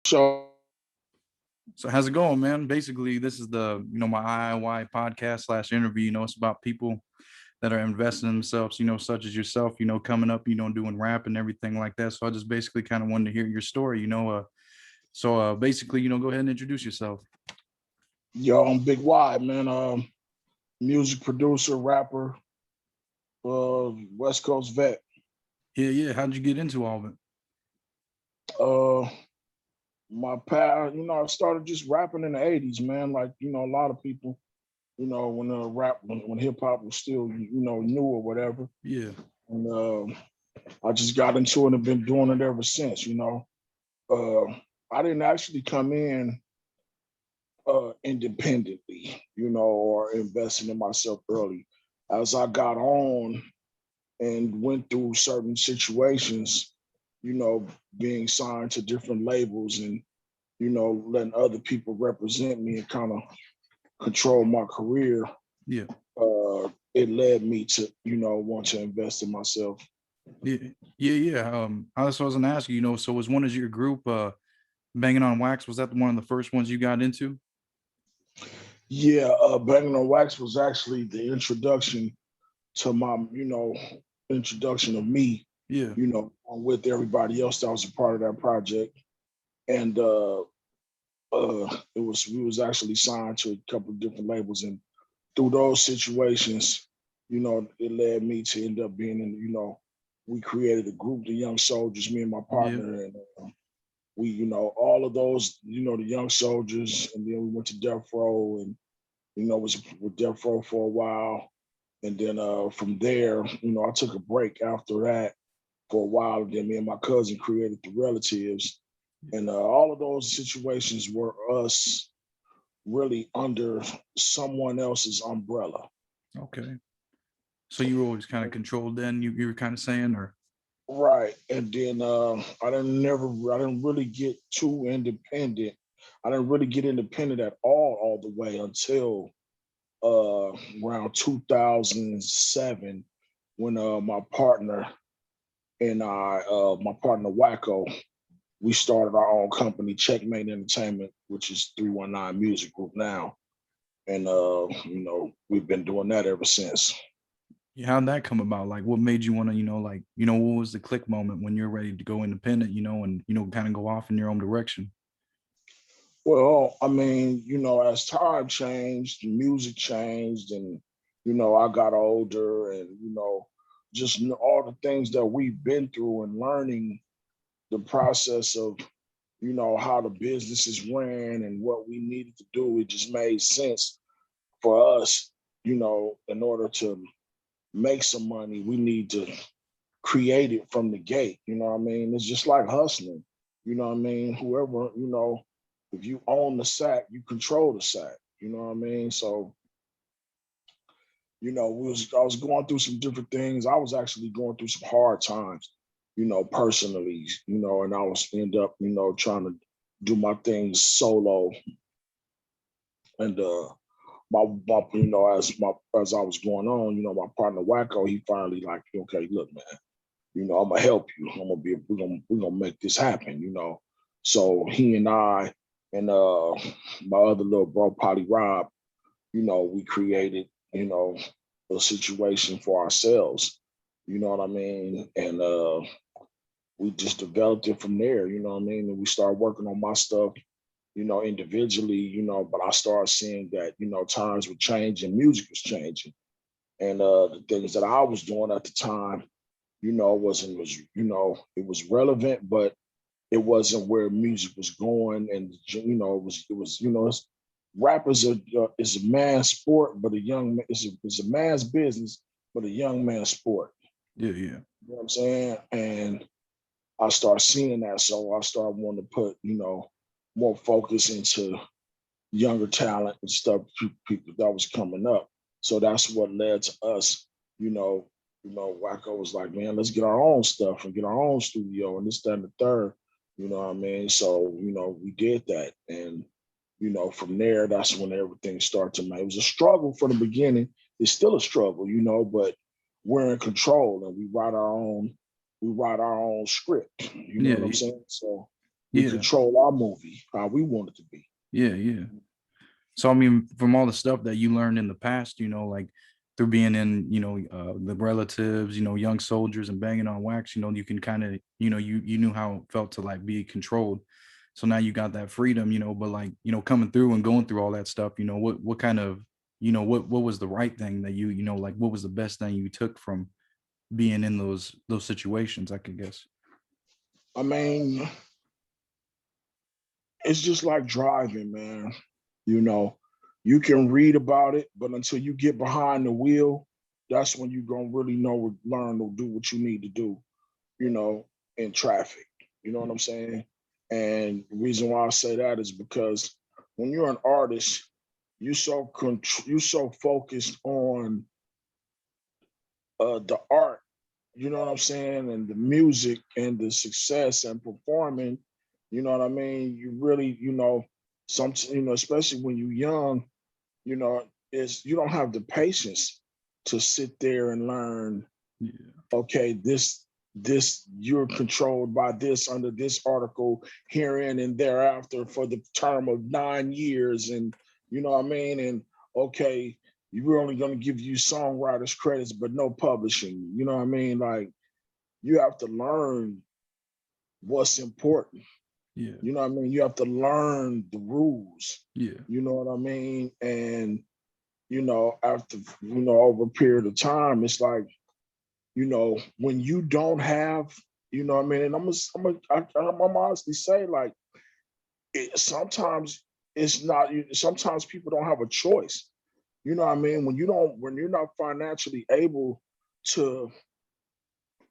So So how's it going, man? Basically, this is the my IIY podcast slash interview. It's about people that are investing in themselves, such as yourself, coming up, doing rap and everything like that. So I just basically kind of wanted to hear your story, basically, go ahead and introduce yourself. yo, I'm Big Y, man. Music producer, rapper, West Coast vet. Yeah, yeah. How'd you get into all of it? Uh, my past, I started just rapping in the '80s, man. Like a lot of people, when when hip hop was still new or whatever. Yeah. And I just got into it and been doing it ever since. Uh, I didn't actually come in independently, or investing in myself early. As I got on and went through certain situations, you know, being signed to different labels and, letting other people represent me and kind of control my career, Yeah. it led me to, want to invest in myself. Yeah. Yeah. Yeah. That's what I was gonna ask you, so was one of your group Banging on Wax, was that one of the first ones you got into? Yeah, Banging on Wax was actually the introduction to my, introduction of me, Yeah. with everybody else that was a part of that project. And it was we was actually signed to a couple of different labels, and through those situations, it led me to end up being in. We created a group, the Young Soldiers, me and my Yeah. partner, and we, all of those, the Young Soldiers, and then we went to Death Row, and was with Death Row for a while, and then from there, I took a break after that for a while, and then me and my cousin created the Relatives, and all of those situations were us really under someone else's umbrella. Okay. So you were always kind of controlled then, you were kind of saying, or Right. And then I didn't really get too independent. I didn't really get independent at all the way until around 2007 when my partner and my partner Wacko, we started our own company, Checkmate Entertainment, which is 319 Music Group now. And we've been doing that ever since. yeah, how'd that come about? Like, what made you want to, what was the click moment when you're ready to go independent, and kind of go off in your own direction? Well, I mean, as time changed, music changed, and I got older, and just all the things that we've been through and learning the process of how the businesses ran and what we needed to do. It just made sense for us, in order to make some money, we need to create it from the gate. You know what I mean? It's just like hustling. You know what I mean? Whoever, if you own the sack, you control the sack. You know what I mean? So, I was going through some different things. I was actually going through some hard times, personally, and I was end up, trying to do my things solo. And as I was going on, my partner Wacko, he finally like, okay, look, man, I'm gonna help you. We're gonna make this happen, So he and I and my other little bro, Potty Rob, we created, a situation for ourselves. You know what I mean? And we just developed it from there, you know what I mean? And we started working on my stuff, individually, but I started seeing that, times were changing, music was changing. And the things that I was doing at the time, it was relevant, but it wasn't where music was going. And rap is a man's sport, but it's a man's business, but a young man's sport. Yeah, yeah. You know what I'm saying? And I started seeing that, so I started wanting to put more focus into younger talent and stuff, people that was coming up. So that's what led to us, you know, Wacko was like, man, let's get our own stuff and get our own studio and this, that, and the third. You know what I mean? So, we did that. And, from there, that's when everything started to make. It was a struggle for the beginning. It's still a struggle, but we're in control and we write our own script. You know Yeah, what I'm saying? So We Yeah, control our movie how we want it to be. yeah. So I mean, from all the stuff that you learned in the past, like through being in, the Relatives, Young Soldiers and banging on wax, you can kind of, you knew how it felt to like be controlled. So now you got that freedom, but like, coming through and going through all that stuff, what kind of, what was the right thing that like what was the best thing you took from being in those situations, I could guess. I mean, it's just like driving, man. You know, you can read about it, but until you get behind the wheel, that's when you're gonna really know, learn to do what you need to do, you know, in traffic. You know what I'm saying? And the reason why I say that is because when you're an artist, you so focused on the art, you know what I'm saying, and the music and the success and performing, you know what I mean? You really, especially when you're young, is you don't have the patience to sit there and learn, Yeah. okay, this you're controlled by this under this article herein and thereafter for the term of 9 years, and you know what I mean, and okay, you're only going to give you songwriters credits but no publishing, you know what I mean, like you have to learn what's important, Yeah. you know what I mean, you have to learn the rules, Yeah. you know what I mean, and after over a period of time, it's like, when you don't have, you know what I mean? And I'm honestly say, like, sometimes it's not, sometimes people don't have a choice. You know what I mean? When you're not financially able to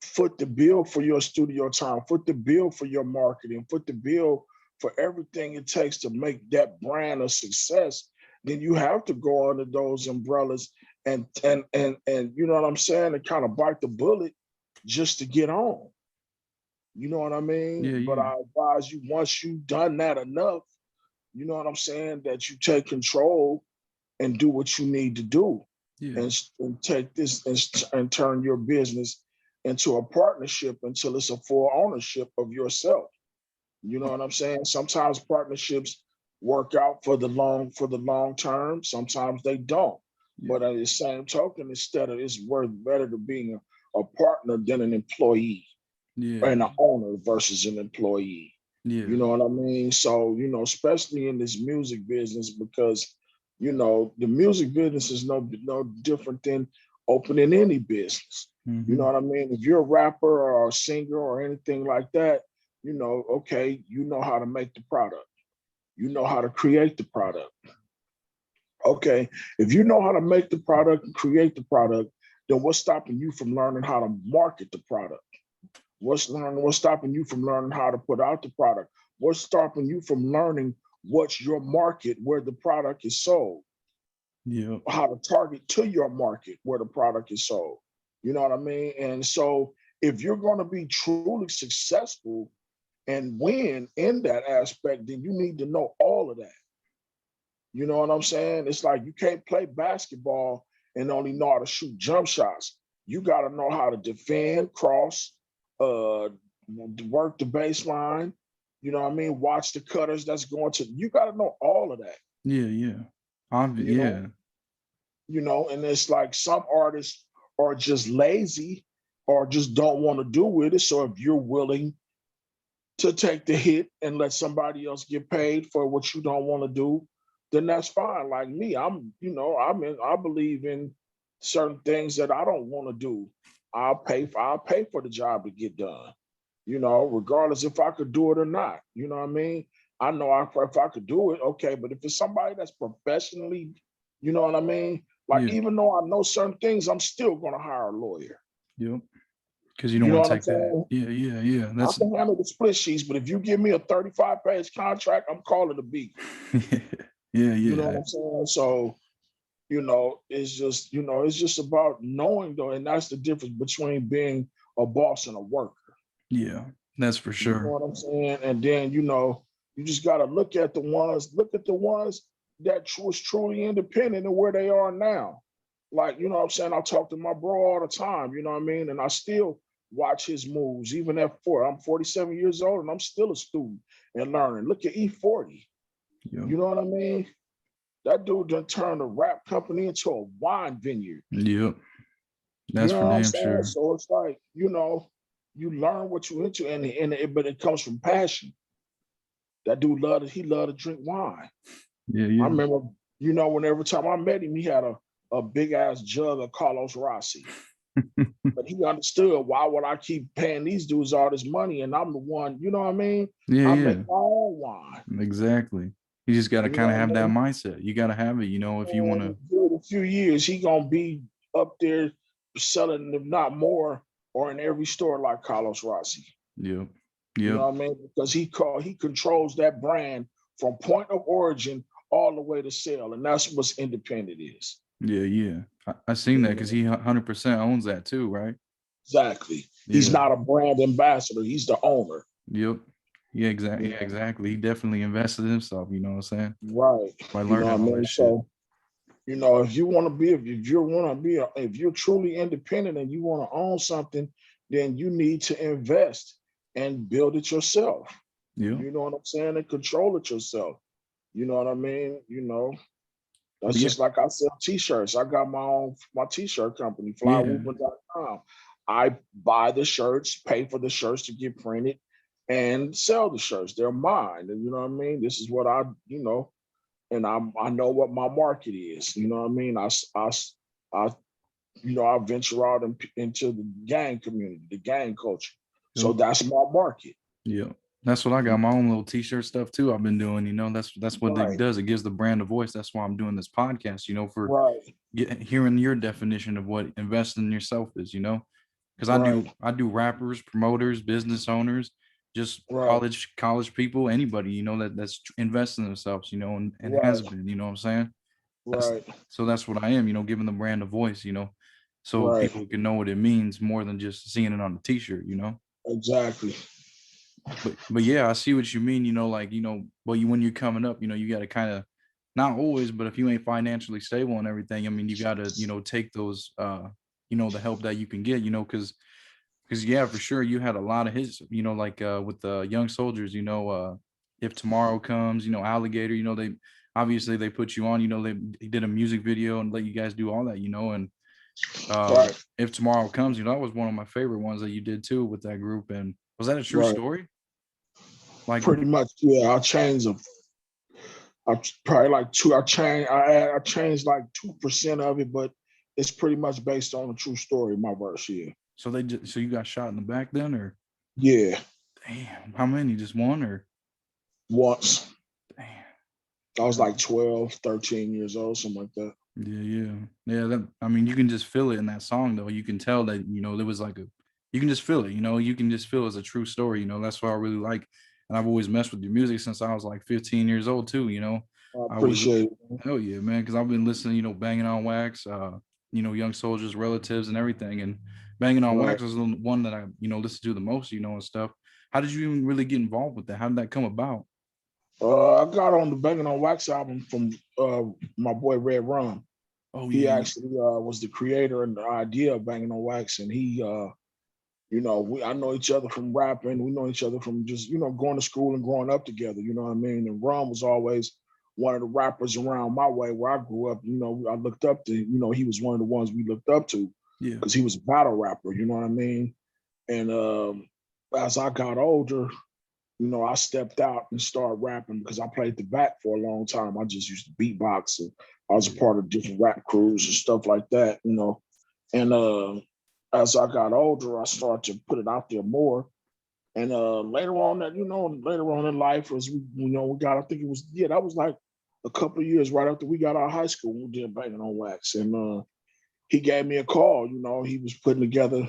foot the bill for your studio time, foot the bill for your marketing, foot the bill for everything it takes to make that brand a success, then you have to go under those umbrellas and you know what I'm saying, and kind of bite the bullet just to get on. You know what I mean? Yeah. But Yeah. I advise you, once you've done that enough, you know what I'm saying, that you take control and do what you need to do, Yeah. and take this and turn your business into a partnership until it's a full ownership of yourself. You know what I'm saying? Sometimes partnerships work out for the long term. Sometimes they don't. Yeah. But at the same token, instead of, it's worth better to being a partner than an employee Yeah. and an owner versus an employee. You Yeah. know what I mean? So, especially in this music business, because, the music business is no different than opening any business. You know Hmm. what I mean? If you're a rapper or a singer or anything like that, okay, you know how to make the product. You know how to create the product. Okay, if you know how to make the product and create the product, then what's stopping you from learning how to market the product? What's stopping you from learning how to put out the product? What's stopping you from learning what's your market where the product is sold? Yeah. How to target to your market where the product is sold. You know what I mean? And so if you're going to be truly successful and win in that aspect, then you need to know all of that. You know what I'm saying? It's like you can't play basketball and only know how to shoot jump shots. You got to know how to defend, cross, work the baseline. You know what I mean? Watch the cutters that's going to. You got to know all of that. Yeah. Yeah. You know, Yeah. and it's like some artists are just lazy or just don't want to do with it. So if you're willing to take the hit and let somebody else get paid for what you don't want to do, then that's fine. Like me, I believe in certain things that I don't want to do. I'll pay for the job to get done. Regardless if I could do it or not. You know what I mean? I know if I could do it, okay. But if it's somebody that's professionally, you know what I mean? Like, Yeah. even though I know certain things, I'm still gonna hire a lawyer. Yep. Because you don't You know want what to I'm take that. saying? Yeah. Yeah. Yeah. I That's can handle the split sheets, but if you give me a 35-page contract, I'm calling a beat. yeah. You know Yeah. what I'm saying? So, it's just about knowing though, and that's the difference between being a boss and a worker. Yeah. That's for You know sure. what I'm saying? And then, you just gotta look at the ones that was truly independent and where they are now. Like, you know what I'm saying? I talk to my bro all the time, you know what I mean? And I still watch his moves, even at 4. I'm 47 years old and I'm still a student and learning. Look at E40. Yep. You know what I mean? That dude done turned a rap company into a wine vineyard. Yep. That's you know for what I'm damn saying? sure. So it's like, you learn what you into, but it comes from passion. That dude he loved to drink wine. Yeah, I yeah. remember, when every time I met him, he had a big ass jug of Carlos Rossi. But he understood, why would I keep paying these dudes all this money and I'm the one, you know what I mean? Yeah, I yeah. make my own wine. Exactly. You just got to You kind know of have what I that mean? mindset. You got to have it, if you want to. In a few years, he gonna be up there selling, if not more, or in every store like Carlos Rossi. Yep. You Yep. know what I mean? Because he controls that brand from point of origin all the way to sale, and that's what independent is. Yeah, yeah. I seen that because he 100% owns that too, right? Exactly. He's Yeah. not a brand ambassador; he's the owner. Yep. Yeah, exactly. You Yeah, know? exactly. He definitely invested in himself, you know what I'm saying? Right. By You know what I learning all mean? that shit. So, if you want to be, if you're truly independent and you want to own something, then you need to invest and build it yourself. Yeah. You know what I'm saying? And control it yourself. You know what I mean? That's Yeah. just like I sell t-shirts. I got my t-shirt company, Yeah. flywhooping.com. I buy the shirts, pay for the shirts to get printed, and sell the shirts. They're mine. And you know what I mean? This is what and I know what my market is. You know what I mean? I venture out into the gang community, the gang culture. So Yep. that's my market. Yeah. That's what I got. My own little t-shirt stuff too. I've been doing, that's what it Right, does. It gives the brand a voice. That's why I'm doing this podcast, for right, hearing your definition of what investing in yourself is, because right, I do rappers, promoters, business owners, just right, college people, anybody, that's investing in themselves, and has right, been, you know what I'm saying? That's right, so that's what I am, giving the brand a voice, so right. people can know what it means more than just seeing it on the t-shirt. Exactly. But yeah, I see what you mean, well, when you're coming up, you got to kind of, not always, but if you ain't financially stable and everything, I mean, you got to, take those, the help that you can get, because yeah, for sure, you had a lot of hits, like with the young soldiers, if tomorrow comes, alligator, they obviously they put you on, they did a music video and let you guys do all that, and Right, if tomorrow comes, that was one of my favorite ones that you did too with that group. And was that a true right. story? Like, Pretty much, yeah. I probably like two. I changed like 2% of it, but it's pretty much based on a true story. My verse, yeah. so you got shot in the back then, or Yeah, damn, how many? Just one, or once. damn? I was like 12, 13 years old, something like that. Yeah, yeah, yeah. That, I mean, you can just feel it in that song, though. You can tell that there was like you can just feel it. You can just feel it's a true story. That's what I really like, and I've always messed with your music since I was like 15 years old too. I I was appreciate it. hell yeah, man, because I've been listening, banging on wax, young soldiers, relatives, and everything, and banging on Right. wax was the one that I listen to the most, and stuff. How did you even really get involved with that? How did that come about? I got on the Banging on Wax album from my boy Red Rum. Oh He yeah, actually was the creator and the idea of Banging on Wax, and he I know each other from rapping. We know each other from just, going to school and growing up together. You know what I mean? And Rum was always one of the rappers around my way where I grew up. I looked up to, he was one of the ones we looked up to yeah, because he was a battle rapper. You know what I mean? And as I got older, I stepped out and started rapping because I played the back for a long time. I just used to beatbox and I was a yeah. part of different rap crews and stuff like that. And as I got older, I started to put it out there more. And later on in life, as we got, I think it was, that was like a couple of years right after we got out of high school, we did Banging on Wax. And he gave me a call, he was putting together,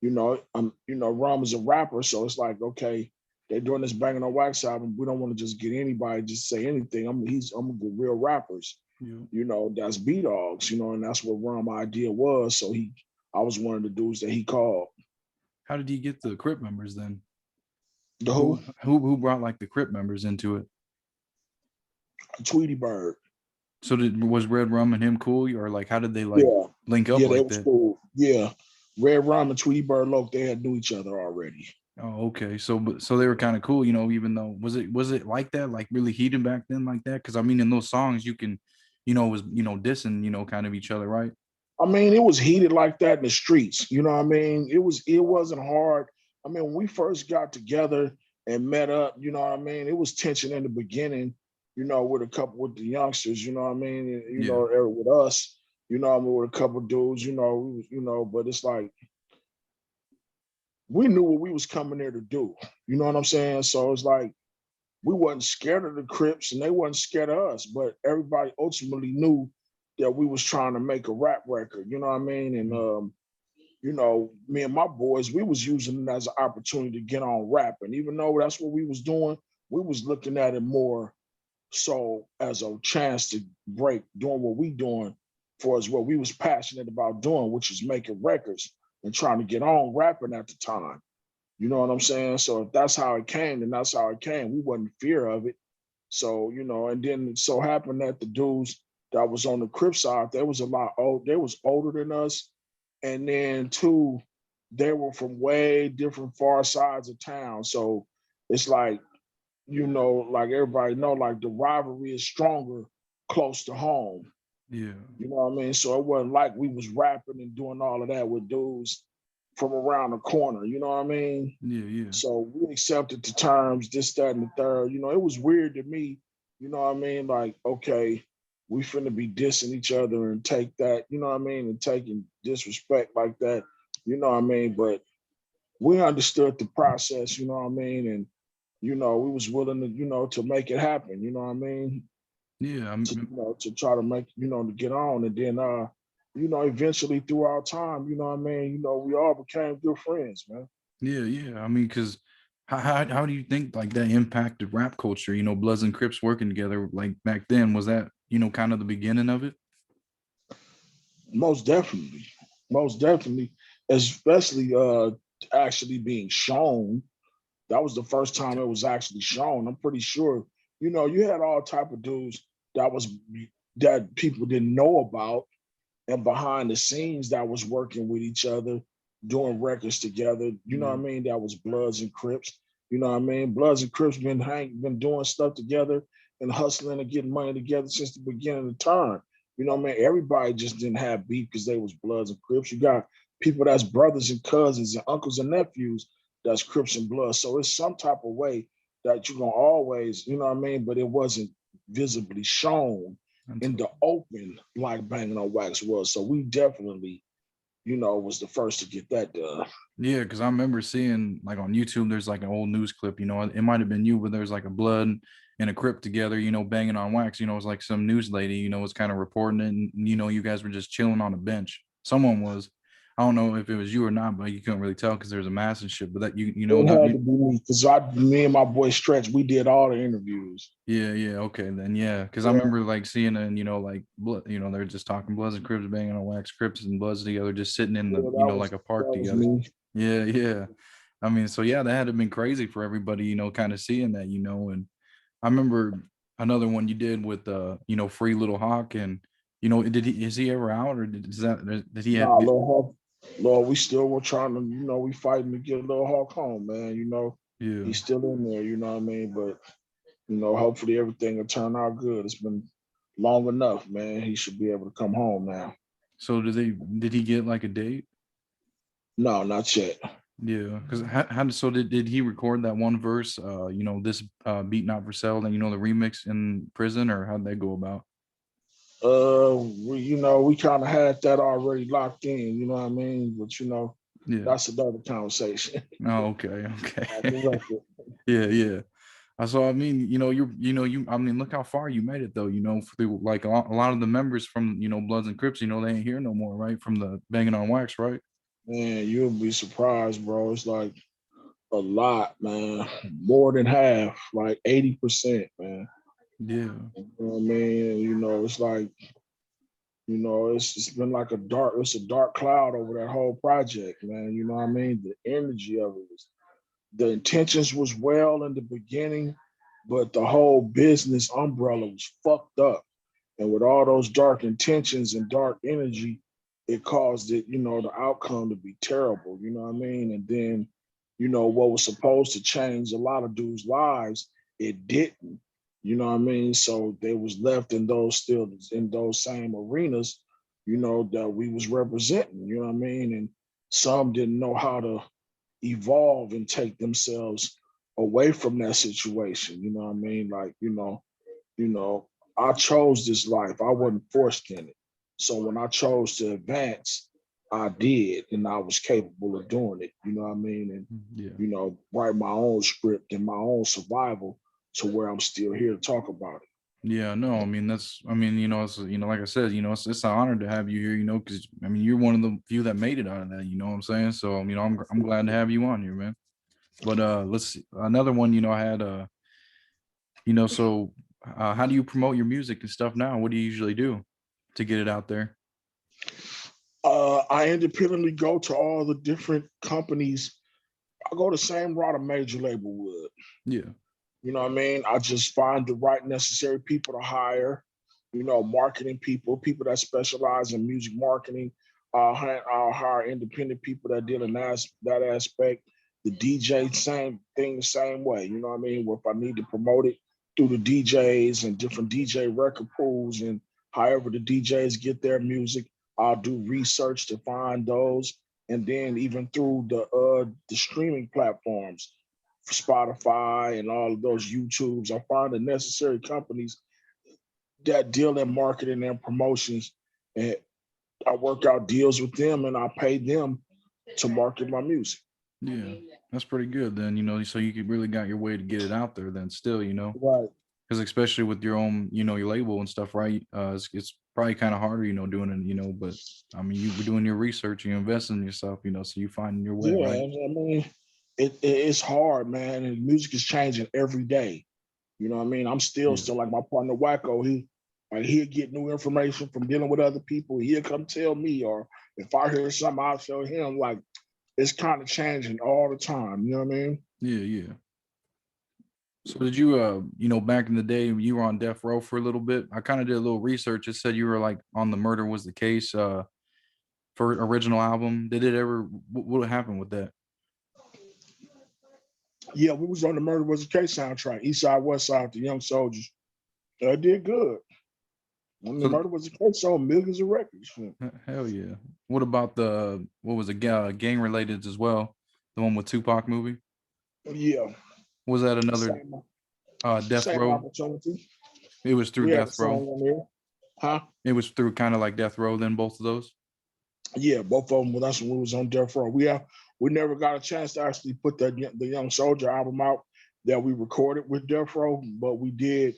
Rum is a rapper. So it's like, okay, they're doing this Banging on Wax album. We don't want to just get anybody, just say anything. I'm gonna get real rappers, Yeah. that's B-Dogs, and that's what Rum idea was. So I was one of the dudes that he called. How did he get the Crip members then? The Who who? who brought like the Crip members into it? Tweety Bird. So was Red Rum and him cool, or like how did they like Yeah. link up Yeah, they like was that? cool. Yeah. Red Rum and Tweety Bird Loke, they had knew each other already. Oh, okay. So they were kind of cool, even though was it like that, like really heated back then like that? Because I mean, in those songs, you can, was dissing, kind of each other, right? I mean, it was heated like that in the streets. You know what I mean? It wasn't hard. I mean, when we first got together and met up, you know what I mean? It was tension in the beginning, with the youngsters, you know what I mean? And, Yeah. with us, what I mean, with a couple dudes, but it's like we knew what we was coming there to do. You know what I'm saying? So it's like we wasn't scared of the Crips and they wasn't scared of us, but everybody ultimately knew that we was trying to make a rap record, you know what I mean? And me and my boys, we was using it as an opportunity to get on rapping. Even though that's what we was doing, we was looking at it more so as a chance to break doing what we doing for us, what we was passionate about doing, which is making records and trying to get on rapping at the time. You know what I'm saying? So if that's how it came, then that's how it came. We wasn't in fear of it. So, and then it so happened that the dudes that was on the Crip side, they was a lot old, they was older than us. And then two, they were from way different far sides of town. So it's like, like everybody know, like the rivalry is stronger close to home. Yeah. You know what I mean? So it wasn't like we was rapping and doing all of that with dudes from around the corner. You know what I mean? Yeah. Yeah. So we accepted the terms, this, that, and the third. It was weird to me. You know what I mean? Like, okay, we finna be dissing each other and take that, you know what I mean? And taking disrespect like that, you know what I mean? But we understood the process, you know what I mean? And, we was willing to, to make it happen, you know what I mean? Yeah. To try to make, to get on. And then, eventually through our time, you know what I mean? We all became good friends, man. Yeah. Yeah. I mean, because how do you think like that impacted rap culture? Bloods and Crips working together like back then, was that kind of the beginning of it? Most definitely. Most definitely. Especially actually being shown. That was the first time it was actually shown. I'm pretty sure, you had all type of dudes that was that people didn't know about and behind the scenes that was working with each other, doing records together. You know what I mean? That was Bloods and Crips. You know what I mean? Bloods and Crips been doing stuff together and hustling and getting money together since the beginning of time. You know what I mean? Everybody just didn't have beef because they was Bloods and Crips. You got people that's brothers and cousins and uncles and nephews that's Crips and Bloods. So it's some type of way that you're gonna always, you know what I mean? But it wasn't visibly shown in the open like Banging on Wax was. So we definitely, was the first to get that done. Yeah, because I remember seeing like on YouTube, there's like an old news clip, it might have been you, but there's like a Blood and a Crip together, banging on wax, it's like some news lady, was kind of reporting it. And, you guys were just chilling on a bench. Someone was, I don't know if it was you or not, but you couldn't really tell because there's a mask and shit. But that, It had to be me because me and my boy Stretch, we did all the interviews. Yeah, yeah, okay, then yeah, because I Yeah. remember like seeing it, and like they're just talking Bloods and Crips banging on wax, Crips and Bloods together, just sitting in the like a park was together. me. Yeah, yeah. I mean, so yeah, that had to have been crazy for everybody, kind of seeing that, and I remember another one you did with Free Little Hawk, and is he ever out, or did he have Nah, Lil Hawk, Lord, we still were trying to, we fighting to get Lil Hawk home, man. yeah. He's still in there, you know what I mean? But, hopefully everything will turn out good. It's been long enough, man. He should be able to come home now. So did he get like a date? No, not yet. Yeah, because did he record that one verse? This beat not for sale, and the remix in prison, or how'd that go about? We kind of had that already locked in, you know what I mean? But Yeah. that's another conversation. Oh, okay, okay. Yeah, yeah. So I mean, I mean, look how far you made it though. Through like a lot of the members from Bloods and Crips, they ain't here no more, right? From the Banging on Wax, right? Man, you'll be surprised, bro. It's like a lot, man. More than half, like 80%, man. Yeah. You know what I mean? It's like, it's been like it's a dark cloud over that whole project, man. You know what I mean? The energy of it was, the intentions was well in the beginning, but the whole business umbrella was fucked up. And with all those dark intentions and dark energy, it caused it, the outcome to be terrible, you know what I mean? And then, what was supposed to change a lot of dudes' lives, it didn't, you know what I mean? So they was left in those same arenas, that we was representing, you know what I mean? And some didn't know how to evolve and take themselves away from that situation, you know what I mean? Like, you know, I chose this life. I wasn't forced in it. So when I chose to advance, I did, and I was capable of doing it. You know what I mean? And Yeah. write my own script and my own survival to where I'm still here to talk about it. Yeah, no, I mean it's like I said, it's an honor to have you here, because you're one of the few that made it out of that, you know what I'm saying? So I'm glad to have you on here, man. But let's see. Another one, I had so how do you promote your music and stuff now? What do you usually do to get it out there? I independently go to all the different companies. I go the same route a major label would. Yeah. You know what I mean? I just find the right necessary people to hire, marketing people that specialize in music marketing. I'll hire independent people that deal in that aspect. The DJ, same thing, the same way. You know what I mean? If I need to promote it through the DJs and different DJ record pools and however the DJs get their music, I'll do research to find those. And then even through the streaming platforms, Spotify and all of those YouTubes, I find the necessary companies that deal in marketing and promotions, and I work out deals with them and I pay them to market my music. Yeah, that's pretty good then, so you could really got your way to get it out there then still, Right. because especially with your own, your label and stuff, right? It's probably kind of harder, doing it, but you were doing your research, you invest in yourself, so you find your way, Yeah, right? I mean, it's hard, man, and music is changing every day. You know what I mean? I'm still Yeah. still like my partner Wacko. He'll get new information from dealing with other people. He'll come tell me, or if I hear something, I'll tell him. Like it's kind of changing all the time. You know what I mean? Yeah, yeah. So did you back in the day you were on death row for a little bit? I kind of did a little research. It said you were like on the Murder Was the Case for original album. Did it ever what happened with that? Yeah, we was on the Murder Was a Case soundtrack, East Side, West Side, the Young Soldiers. I did good. When the So Murder Was a Case, sold millions of records. hell yeah. What about what was it, gang related as well? The one with Tupac movie? Yeah, Was that another same, death same row? opportunity. It was through We had the death song row. on there, huh? It was through kind of like death row then both of those. Yeah, both of them. Well, that's when we was on Death Row. We never got a chance to actually put the Young Soldier album out that we recorded with Death Row, but we did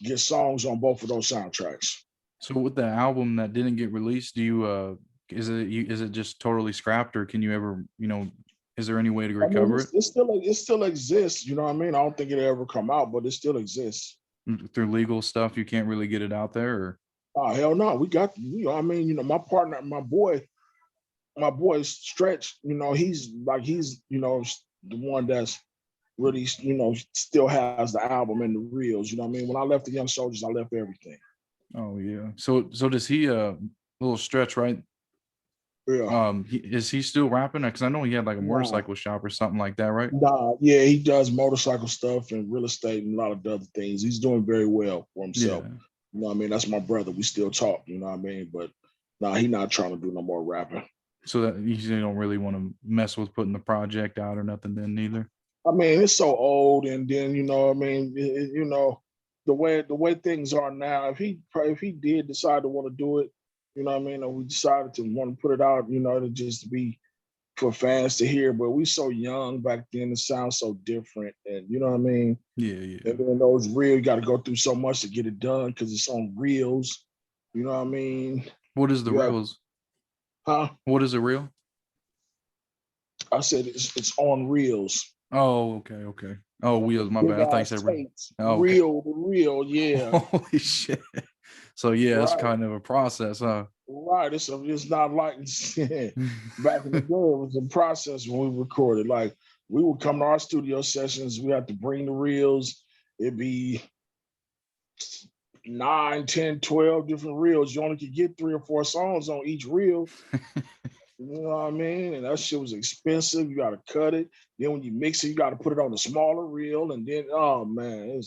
get songs on both of those soundtracks. So with the album that didn't get released, do you is it just totally scrapped, or can you ever, is there any way to I mean, recover it it still exists. You know what I mean? I don't think it'll ever come out, but it still exists. through legal stuff? You can't really get it out there, or Oh hell no, we got. I mean, my partner, my boy Stretch. He's the one that's really still has the album and the reels. You know what I mean? When I left the Young Soldiers, I left everything. oh yeah. So does he little Stretch, right? Yeah. Is he still rapping? Because I know he had like a Nah, motorcycle shop or something like that, right? yeah, he does motorcycle stuff and real estate and a lot of other things. He's doing very well for himself. Yeah. You know what I mean? That's my brother. We still talk, you know what I mean? But he's not trying to do no more rapping. So that you don't really want to mess with putting the project out or nothing then neither. I mean, it's so old, and then I mean, the way things are now. If he did decide to want to do it, you know what I mean, and we decided to want to put it out, to just be for fans to hear. But we so young back then, it sounds so different, and you know what I mean. Yeah, yeah. And then those reels, you got to go through so much to get it done because it's on reels. You know what I mean? What is the You have, reels? huh? What is a reel? I said it's on reels. Oh, okay, okay. Oh, wheels. My Big bad. I thought you ass said tapes, oh, okay. real, yeah. Holy shit. So yeah, it's Right. kind of a process, huh? Right. It's not like back in the day. It was a process when we recorded. Like we would come to our studio sessions. We had to bring the reels. It'd be 9, 10, 12 different reels. You only could get 3 or 4 songs on each reel. You know what I mean? And that shit was expensive. You got to cut it. Then when you mix it, you got to put it on a smaller reel. And then, oh man,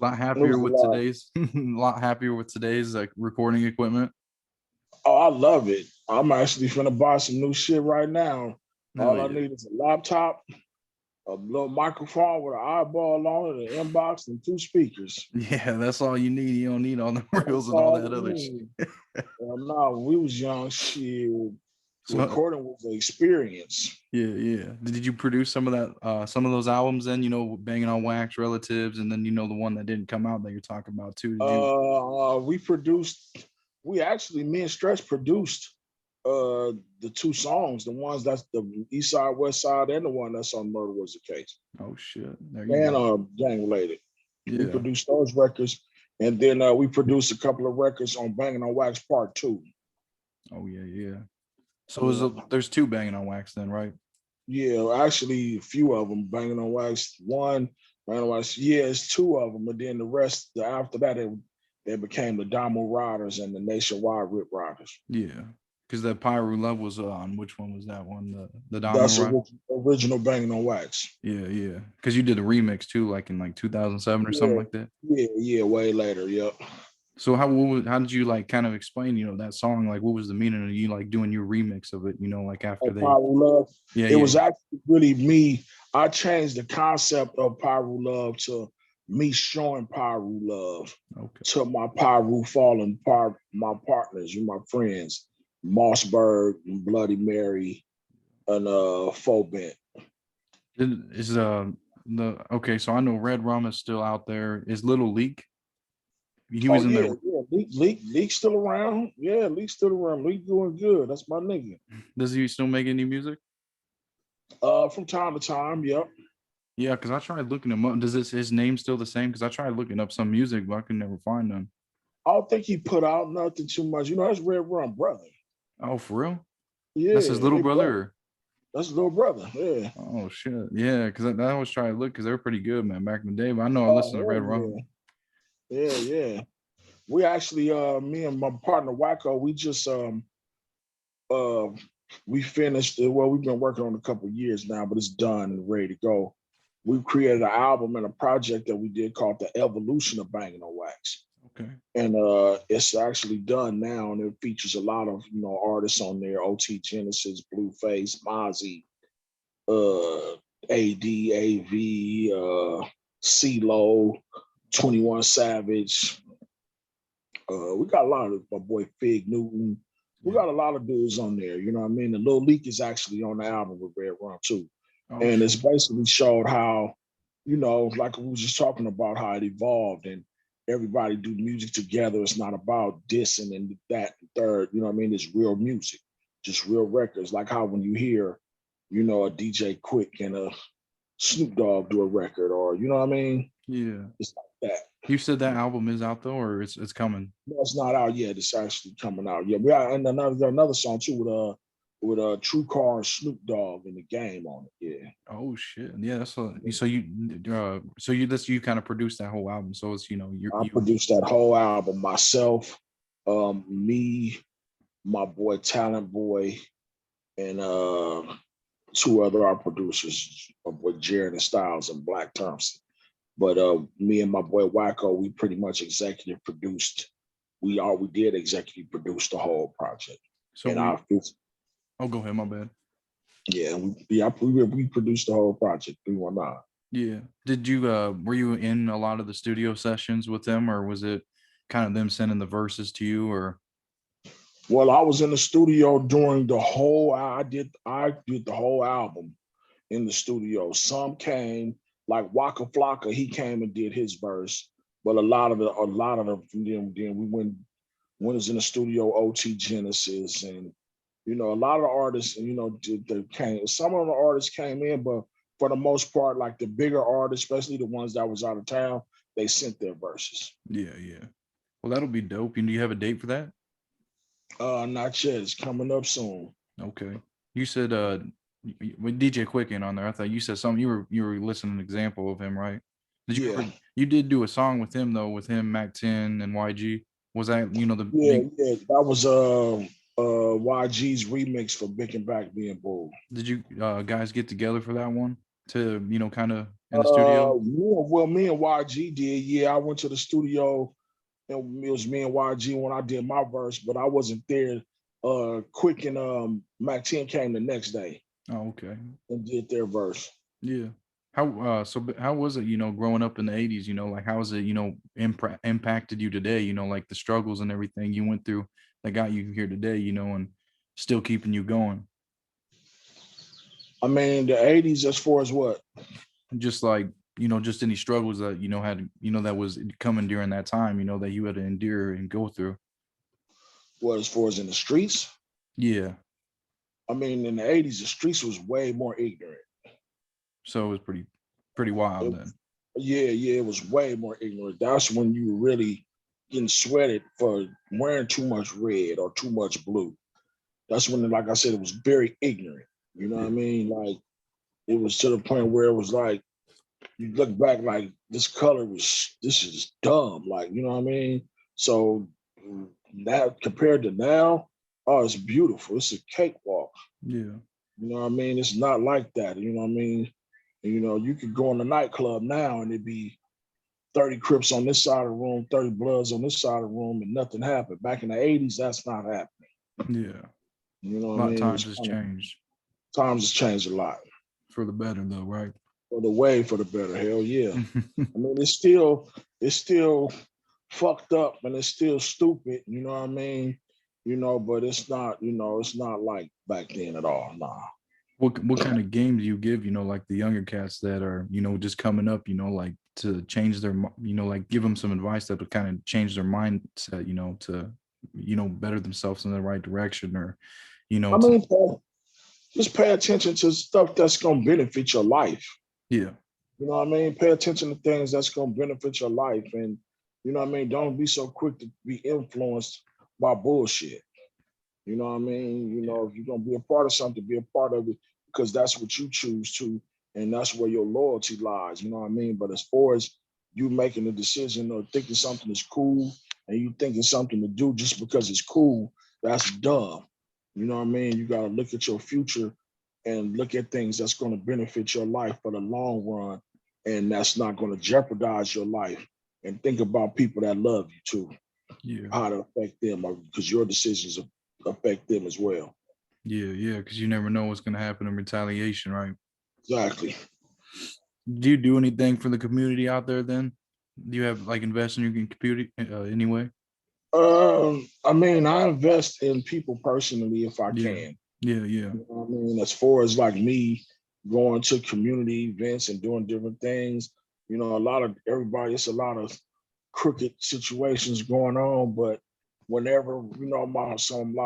A lot it happier was a with lot. today's, a lot happier with today's like recording equipment. Oh, I love it. I'm actually finna buy some new shit right now. Hell All I yeah. need is a laptop, a little microphone with an eyeball on it, an inbox, and 2 speakers. Yeah, that's all you need. You don't need all the reels That's and all all that we other need. shit. No, when we was young, shit, So recording was an experience. yeah. Did you produce some of that some of those albums then, banging on wax, relatives, and then the one that didn't come out that you're talking about too? Did you We actually, me and Stretch produced the 2 songs, the ones that's the East Side, West Side, and the one that's on Murder Was the Case. oh shit. There you And go. gang related. We Yeah. produced those records, and then we produced a couple of records on Banging on Wax Part 2. Oh yeah. So there's 2 banging on wax then, right? Yeah, actually, a few of them. Banging on Wax 1, Banging on Wax. Yeah, it's 2 of them, and then the rest. After that, they became the Damo Riders and the Nationwide Rip Riders. Yeah. Because that Pyro Love was on which one was that one? The Damo That's Rock? original Banging on Wax. Yeah. Because you did a remix too, like in like 2007 or something Yeah, like that. yeah, way later. Yep. So how did you like kind of explain, that song? Like what was the meaning of you like doing your remix of it, like after they Pyro Love. Yeah, It was actually really me. I changed the concept of Pyro Love to me showing Pyro Love okay. to my Pyro fallen my partners, my friends, Mossberg, and Bloody Mary, and Fobent. Is okay, so I know Red Rum is still out there. Is Little Leak? He Oh was in yeah, there. yeah. Leak still around. Yeah, Leak still around. Leak doing good. That's my nigga. Does he still make any music? From time to time, yep. Yeah, because I tried looking him up. Does his name still the same? Because I tried looking up some music, but I could never find none. I don't think he put out nothing too much. That's Red Rum brother. Oh, for real? That's his Yeah, little they brother? brother. That's his little brother. Yeah. Oh shit. Yeah, because I always try to look because they were pretty good, man, back in the day. But I know I Oh listened to Red Rum. yeah. We actually, me and my partner Wacko, we just we finished. Well, we've been working on it a couple of years now, but it's done and ready to go. We created an album and a project that we did called The Evolution of Banging on Wax. Okay. And it's actually done now, and it features a lot of artists on there: OT Genesis, Blueface, Mozzie, AD, AV, CeeLo, 21 Savage. We got a lot of my boy Fig Newton. We got a lot of dudes on there. You know what I mean? The Lil Leak is actually on the album with Red Rum too, and it's basically showed how, like we were just talking about, how it evolved and everybody do music together. It's not about dissing and that and third. You know what I mean? It's real music, just real records. Like how when you hear, a DJ Quik and a Snoop Dogg do a record, or you know what I mean? Yeah. It's like that. You said that album is out though, or it's coming? No, it's not out yet. It's actually coming out. Yeah, we got another song too with True Car and Snoop Dogg in the game on it. Yeah. Oh shit. Yeah, that's you kind of produced that whole album. So it's I produced that whole album myself, me, my boy Talent Boy, and 2 other our producers, my boy Jared and Styles and Black Thompson. But me and my boy Wacko, we pretty much executive produced. We did executive produce the whole project. So and go ahead, my bad. Yeah, we produced the whole project 319. Yeah. Did you were you in a lot of the studio sessions with them, or was it kind of them sending the verses to you, or? Well, I was in the studio during the whole. I did the whole album in the studio. Some came, like Waka Flocka, he came and did his verse. But a lot of them, then we went was in the studio. OT Genesis and a lot of the artists, came. Some of the artists came in, but for the most part, like the bigger artists, especially the ones that was out of town, they sent their verses. Yeah. Well, that'll be dope. Do you have a date for that? Not yet. It's coming up soon. Okay. You said with DJ Quik in on there. I thought you said something. You were listening to an example of him, right? Did you Yeah. ever, you did do a song with him though, with him, Mac 10 and YG. Was that, the Yeah, big, yeah. That was YG's remix for Big and Back Being Bold. did you guys get together for that one to, kind of in the studio? Me and YG did. Yeah, I went to the studio and it was me and YG when I did my verse, but I wasn't there. Quik and Mac 10 came the next day Oh, okay. and did their verse. Yeah. How was it, growing up in the 80s, like how was it, impacted you today, like the struggles and everything you went through that got you here today, and still keeping you going? I mean, the 80s as far as what? Just like, just any struggles that, had, that was coming during that time, that you had to endure and go through. What, as far as in the streets? Yeah. I mean, in the 80s, the streets was way more ignorant. So it was pretty wild It, then. yeah, it was way more ignorant. That's when you were really getting sweated for wearing too much red or too much blue. That's when, like I said, it was very ignorant. You know what I Yeah. mean? Like it was to the point where it was like you look back like this is dumb. Like, you know what I mean? So that compared to now, oh, it's beautiful. It's a cakewalk. Yeah. You know what I mean? It's not like that. You know what I mean? And, you could go in the nightclub now and it'd be 30 Crips on this side of the room, 30 Bloods on this side of the room, and nothing happened. Back in the 80s, that's not happening. Yeah. You know A what I lot of mean? times has changed Times has changed a lot. for the better though, right? For the way for the better. Hell yeah. I mean, it's still fucked up and it's still stupid, you know what I mean? But it's not like back then at all. Nah. What kind of game do you give, like the younger cats that are, just coming up, like to change their, like give them some advice that would kind of change their mindset, to, better themselves in the right direction, or, I mean, just pay attention to stuff that's gonna benefit your life. yeah, You know what I mean? Pay attention to things that's gonna benefit your life. And you know what I mean? Don't be so quick to be influenced by bullshit. You know what I mean? yeah, If you're gonna be a part of something, be a part of it because that's what you choose to, and that's where your loyalty lies. You know what I mean? But as far as you making a decision or thinking something is cool and you thinking something to do just because it's cool, that's dumb. You know what I mean? You gotta look at your future and look at things that's gonna benefit your life for the long run, and that's not gonna jeopardize your life. And think about people that love you too, yeah, how to affect them, because your decisions affect them as well. yeah, because you never know what's gonna happen in retaliation, right? Exactly. Do you do anything for the community out there then? Do you have like invest in your community anyway? I mean, I invest in people personally if I Yeah, can. yeah, You know what I mean? As far as like me going to community events and doing different things, it's a lot of crooked situations going on. But whenever, a lot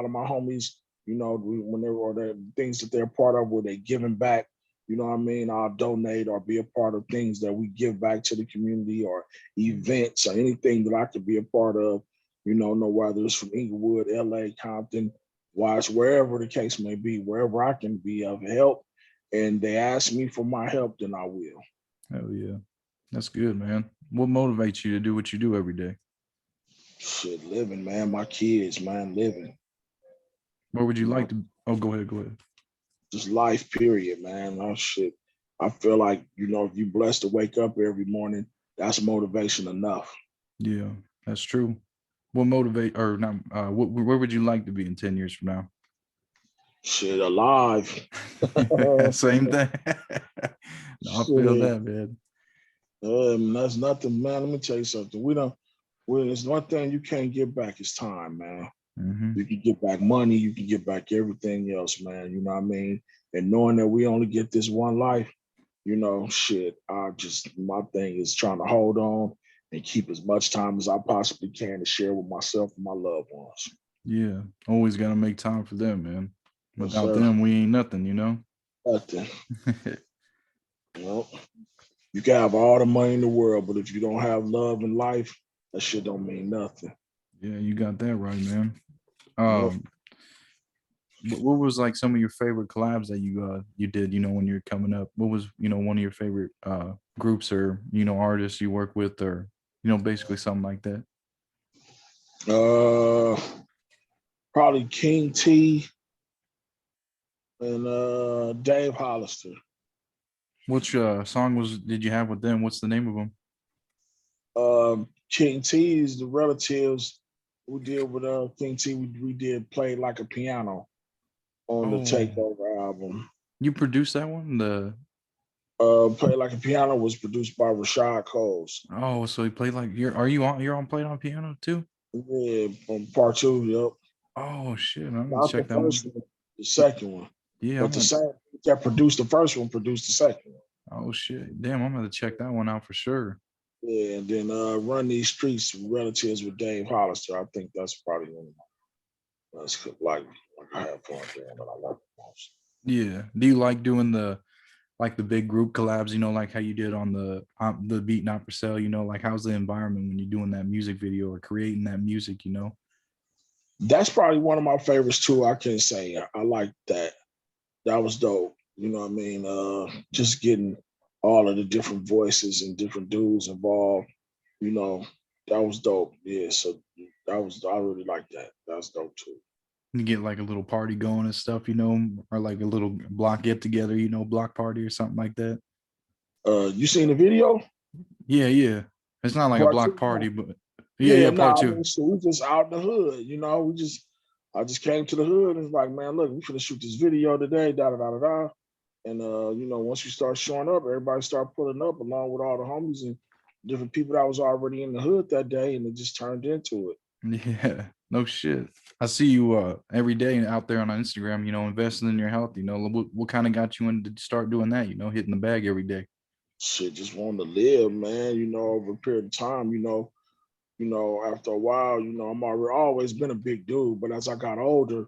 of my homies, whenever or the things that they're part of where they're giving back, you know what I mean? I'll donate or be a part of things that we give back to the community or events or anything that I could be a part of, no whether it's from Inglewood, LA, Compton, Watch, wherever the case may be, wherever I can be of help, and they ask me for my help, then I will. hell yeah, that's good, man. What motivates you to do what you do every day? Shit, living, man. My kids, man, living. Where would you You like know, to? Oh, go ahead, go ahead. just life, period, man. Oh shit. I feel like, if you blessed to wake up every morning, that's motivation enough. Yeah, that's true. What motivate or not? Where would you like to be in 10 years from now? Shit, alive. Same thing. No, I feel Shit. that, man. That's nothing, man. Let me tell you something. There's one thing you can't get back is time, man. Hmm. You can get back money, you can get back everything else, man. You know what I mean? And knowing that we only get this one life, shit, my thing is trying to hold on and keep as much time as I possibly can to share with myself and my loved ones. Yeah, always got to make time for them, man. Yes, Without sir. them, we ain't nothing. Nothing. You know, you can have all the money in the world, but if you don't have love in life, that shit don't mean nothing. Yeah, you got that right, man. You know? Um, what was like some of your favorite collabs that you did, when you're coming up? What was, one of your favorite groups or, artists you work with, or, basically something like that? Uh, Probably King T and Dave Hollister. Which song did you have with them? What's the name of them? King T is the Relatives. We did with King T. We did Play Like a Piano on the Oh, Takeover album. you produced that one? Play Like a Piano was produced by Rashad Coles. Oh, so he played like you're on playing on piano too? Yeah, on part two, yep. Oh shit, I'm gonna Not the check that first one. one, the second one. Yeah, But the same that produced the first one produced the second one. oh shit. Damn, I'm gonna check that one out for sure. Yeah, and then Run These Streets Relatives with Dave Hollister. I think that's probably one of my that's like I have fun doing that I like the most. Yeah. Do you like doing the big group collabs, like how you did on the Beat Not for Sale, like how's the environment when you're doing that music video or creating that music? That's probably one of my favorites too. I can say I like that. That was dope. You know what I mean? Just getting all of the different voices and different dudes involved, you know, that was dope. Yeah, so I really like that. That's dope too. You get like a little party going and stuff, or like a little block get together, block party or something like that. You seen the video? Yeah, yeah. It's not like a Part block two? party, but yeah, Yeah, yeah, no, part I two. mean, so we just out in the hood, I just came to the hood and was like, man, look, we finna shoot this video today, da da da da da. And once you start showing up, everybody start pulling up along with all the homies and different people that was already in the hood that day, and it just turned into it. Yeah, no shit. I see you every day out there on Instagram, investing in your health. What kind of got you into start doing that, hitting the bag every day? Shit, just wanting to live, man. Over a period of time, after a while, I'm already always been a big dude, but as I got older,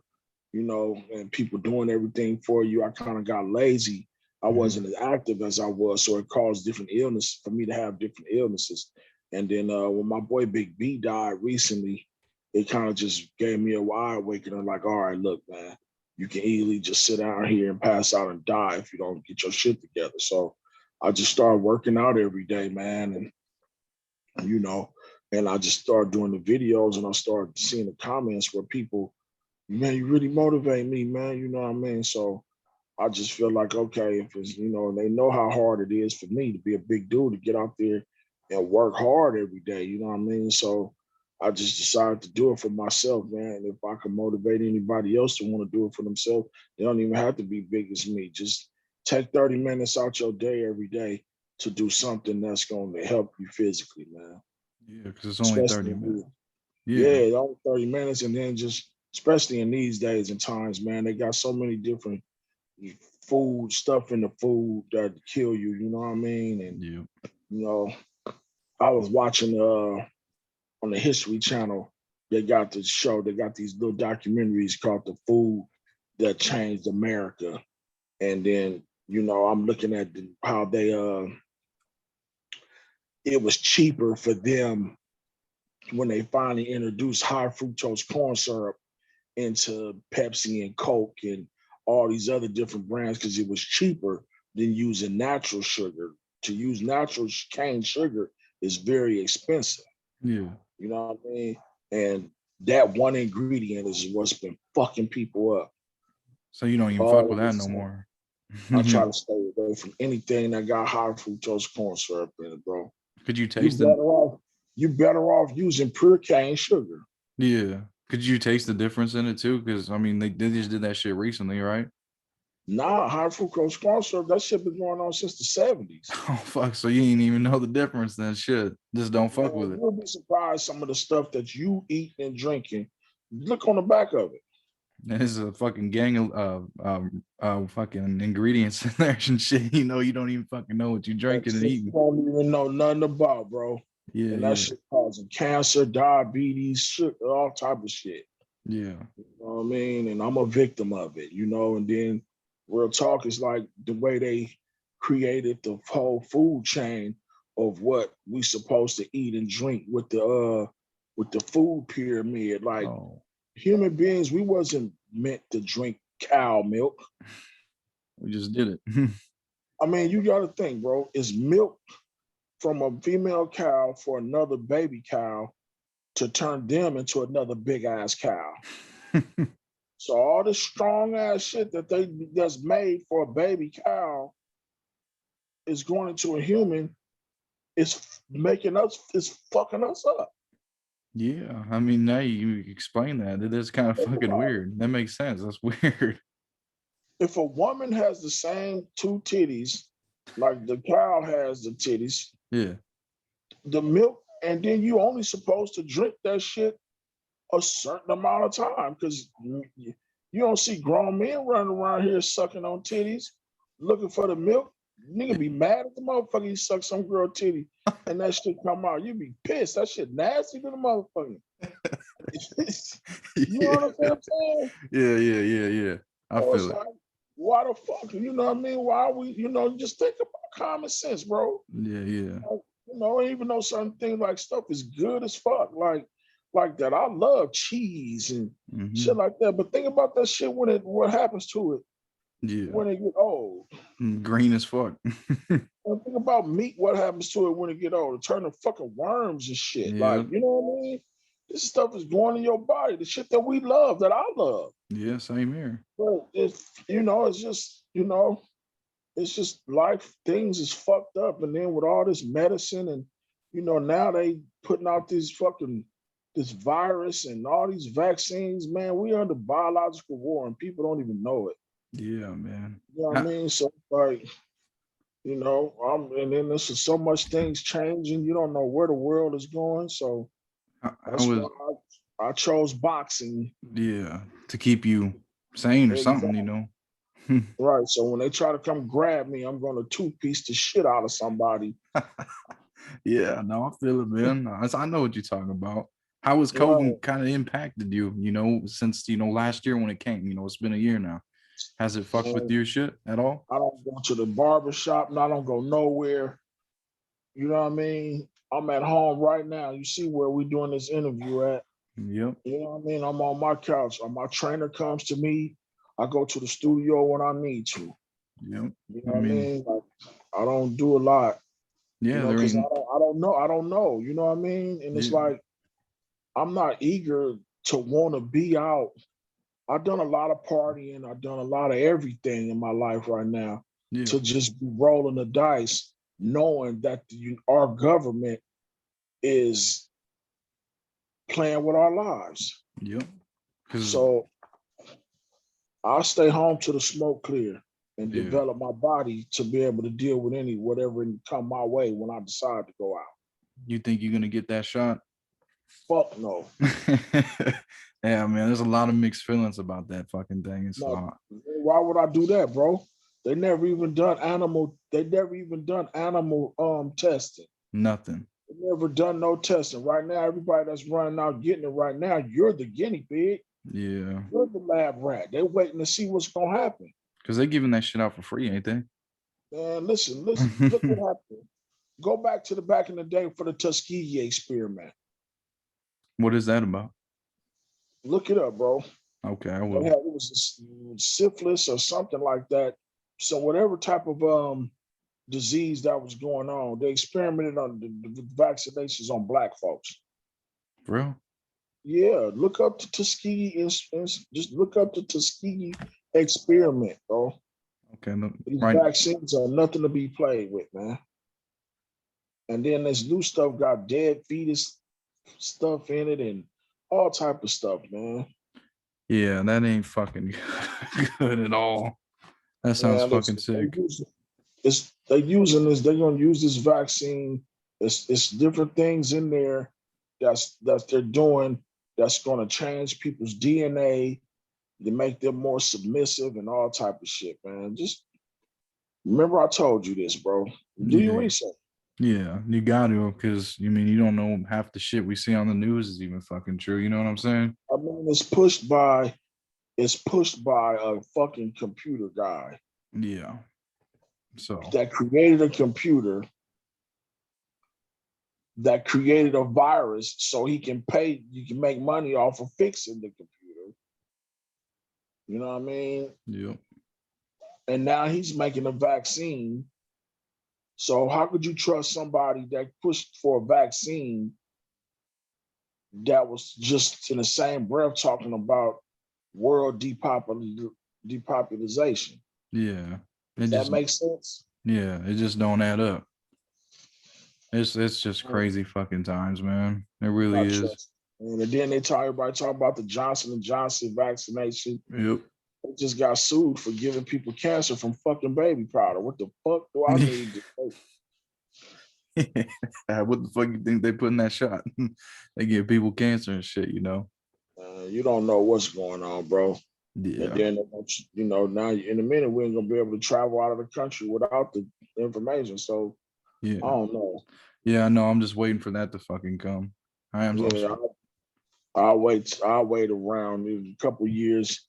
and people doing everything for you, I kind of got lazy. I wasn't as active as I was, so it caused different illness for me to have different illnesses. And then when my boy Big B died recently, it kind of just gave me a wide awakening. Like, all right, look, man, you can easily just sit down here and pass out and die if you don't get your shit together. So I just started working out every day, man, and and I just started doing the videos, and I started seeing the comments where people, man, you really motivate me, man. You know what I mean? So I just feel like, okay, if it's, they know how hard it is for me to be a big dude to get out there and work hard every day. You know what I mean? So I just decided to do it for myself, man. If I can motivate anybody else to want to do it for themselves, they don't even have to be big as me. Just take 30 minutes out your day every day to do something that's going to help you physically, man. Yeah, because it's only Especially 30 minutes. yeah, Yeah. only 30 minutes. And then just, especially in these days and times, man, they got so many different food stuff in the food that kill you, you know what I mean? And, Yeah. you know, I was watching on the History Channel, they got this show, they got these little documentaries called The Food That Changed America. And then, I'm looking at how they, it was cheaper for them when they finally introduced high fructose corn syrup into Pepsi and Coke and all these other different brands because it was cheaper than using natural sugar. To use natural cane sugar is very expensive. Yeah. You know what I mean? And that one ingredient is what's been fucking people up So you don't even fuck all with of the that no time. more. I try to stay away from anything that got high fructose corn syrup in it, bro. Could you You taste it? better off you better off using pure cane sugar. Yeah. Could you taste the difference in it too? Because I mean, they just did that shit recently, right? Nah, high fructose corn syrup, that shit been going on since the 70s. Oh fuck! So you ain't even know the difference then? Shit, just don't fuck with Man, it. you'll be surprised some of the stuff that you eat and drinking. Look on the back of it. There's a fucking gang of fucking ingredients in there and shit. You don't even fucking know what you're That drinking and shit you eating. don't even know nothing about, bro. Yeah, And that yeah, shit causing cancer, diabetes, shit, all type of shit. yeah. You know what I mean? And I'm a victim of it, and then real talk is like the way they created the whole food chain of what we supposed to eat and drink with the food pyramid. Like Oh, human beings, we wasn't meant to drink cow milk. We just did it. I mean, you got to think, bro. It's milk from a female cow for another baby cow to turn them into another big ass cow. So all this strong ass shit that's made for a baby cow is going into a human. It's fucking us up. Yeah, I mean, now you explain that. It is kind of Think fucking about it. weird. That makes sense. That's weird. If a woman has the same two titties, like the cow has the titties, Yeah. the milk, and then you only supposed to drink that shit a certain amount of time because you don't see grown men running around here sucking on titties, looking for the milk. Nigga be mad at the motherfucker. He suck some girl titty and that shit come out. You be pissed. That shit nasty to the motherfucker. You know what I'm saying? Yeah. I So it's feel it. like, why the fuck? You know what I mean? Why we, just think about common sense, bro. Yeah. Even though certain things like stuff is good as fuck, like that. I love cheese and shit like that. But think about that shit what happens to it when it get old. Green as fuck. And think about meat, what happens to it when it get old? It turn to fucking worms and shit. Like, you know what I mean? This stuff is going in your body. The shit that we love, that I love. Yeah, same here. But it's just life. Things is fucked up. And then with all this medicine and, now they putting out this virus and all these vaccines, man, we under biological war and people don't even know it. Yeah, man. You know what I mean? So like, and then there's so much things changing. You don't know where the world is going. So that's why I chose boxing. Yeah, to keep you sane or something, Right. So when they try to come grab me, I'm going to two-piece the shit out of somebody. Yeah, no, I feel it, man. I know what you're talking about. How has COVID kind of impacted you, since, last year when it came? It's been a year now. Has it fucked with your shit at all? I don't go to the barber shop and I don't go nowhere. You know what I mean? I'm at home right now. You see where we doing this interview at. Yep. You know what I mean? I'm on my couch. My trainer comes to me. I go to the studio when I need to. Yep. You know what I mean? Like, I don't do a lot. Yeah, because I don't know. I don't know. You know what I mean? And it's like, I'm not eager to want to be out. I've done a lot of partying. I've done a lot of everything in my life right now to just be rolling the dice, knowing that our government is playing with our lives. Yep. So I'll stay home till the smoke clear and develop my body to be able to deal with whatever come my way when I decide to go out. You think you're gonna get that shot? Fuck no. Yeah, man, there's a lot of mixed feelings about that fucking thing. It's why would I do that, bro? They never even done animal testing. Nothing. They never done no testing. Right now, everybody that's running out getting it right now, you're the guinea pig. Yeah. You're the lab rat. They're waiting to see what's gonna happen. Because they're giving that shit out for free, ain't they? Man, listen, look what happened. Go back in the day for the Tuskegee experiment. What is that about? Look it up, bro. Okay, I will. It was syphilis or something like that. So whatever type of disease that was going on, they experimented on the vaccinations on Black folks. For real? Yeah, look up the Tuskegee just look up the Tuskegee experiment, bro. Okay, these vaccines are nothing to be played with, man. And then this new stuff got dead fetus stuff in it and all type of stuff, man. Yeah, that ain't fucking good at all. That sounds fucking sick. They're gonna use this vaccine. It's different things in there that's they're doing that's gonna change people's DNA to make them more submissive and all type of shit, man. Just remember I told you this, bro. Do your research. Yeah, you got to, because you don't know half the shit we see on the news is even fucking true. You know what I'm saying? I mean, it's pushed by a fucking computer guy. Yeah. So that created a computer that created a virus so you can make money off of fixing the computer. You know what I mean? Yep. And now he's making a vaccine. So how could you trust somebody that pushed for a vaccine that was just in the same breath talking about world depopulation? Yeah. It Does that just make sense? it just don't add up. It's just crazy fucking times, man. It really Not is. trust. And then everybody talk about the Johnson and Johnson vaccination. Yep. They just got sued for giving people cancer from fucking baby powder. What the fuck do I need to take? What the fuck you think they put in that shot? They give people cancer and shit, you know? You don't know what's going on, bro. And Yeah. then, now in a minute, we ain't gonna be able to travel out of the country without the information. So I Yeah. don't know. Yeah, I know. I'm just waiting for that to fucking come. I am Yeah, also. I'll wait. I'll wait around a couple years.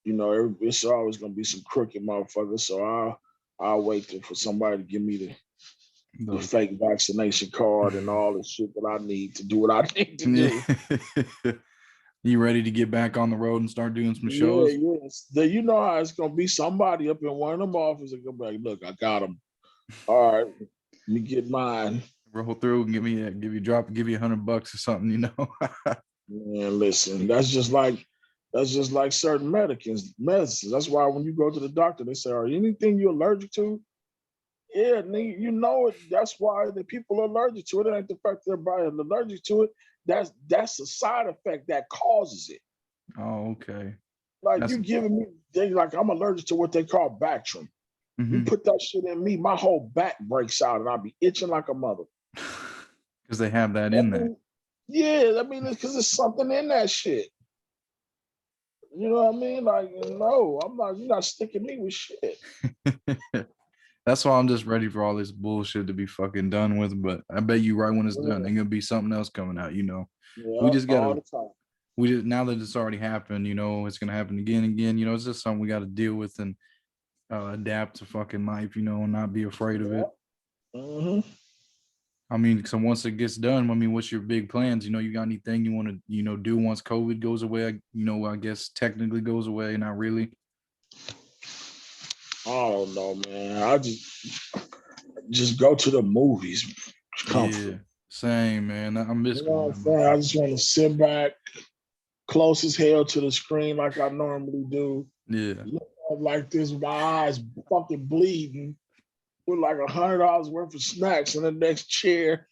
It's always gonna be some crooked motherfuckers. So I'll wait for somebody to give me the The, fake vaccination card and all the shit that I need to do what I need to do. yeah. You ready to get back on the road and start doing some Yeah, shows? yes. You know how it's gonna be somebody up in one of them offices gonna be like, look, I got them. All right, let me get mine. Roll through and give you $100 or something, you know? Man, listen, that's just like certain medicines. That's why when you go to the doctor, they say, "Are anything you're allergic to?" Yeah, nigga, you know it. That's why the people are allergic to it. It ain't the fact that everybody's allergic to it. That's a side effect that causes it. Oh, okay. Like That's you giving me, they like I'm allergic to what they call Bactrim. You because put that shit in me, my whole back breaks out, and I'll be itching like a mother. they have that I in there. mean, yeah, it's because there's something in that shit. You know what I mean? Like, no, I'm not. You're not sticking me with shit. That's why I'm just ready for all this bullshit to be fucking done with. But I bet you right when it's done, Yeah, there's gonna be something else coming out, you know. We yeah, just all gotta the time. we just now that it's already happened, you know, it's gonna happen again and again. You know, it's just something we gotta deal with and adapt to fucking life, you know, and not be afraid of Yeah. it. Mm-hmm. I mean, so once it gets done, I mean, what's your big plans? You know, you got anything you want to, you know, do once COVID goes away? You know, I guess technically goes away, not really. I don't know, man. I just go to the movies. Comfort. Yeah, same, man. I miss You know going what to I'm saying? I movies. just want to sit back, close as hell to the screen like I normally do. Yeah. Look up like this, with my eyes fucking bleeding, with like $100 worth of snacks in the next chair,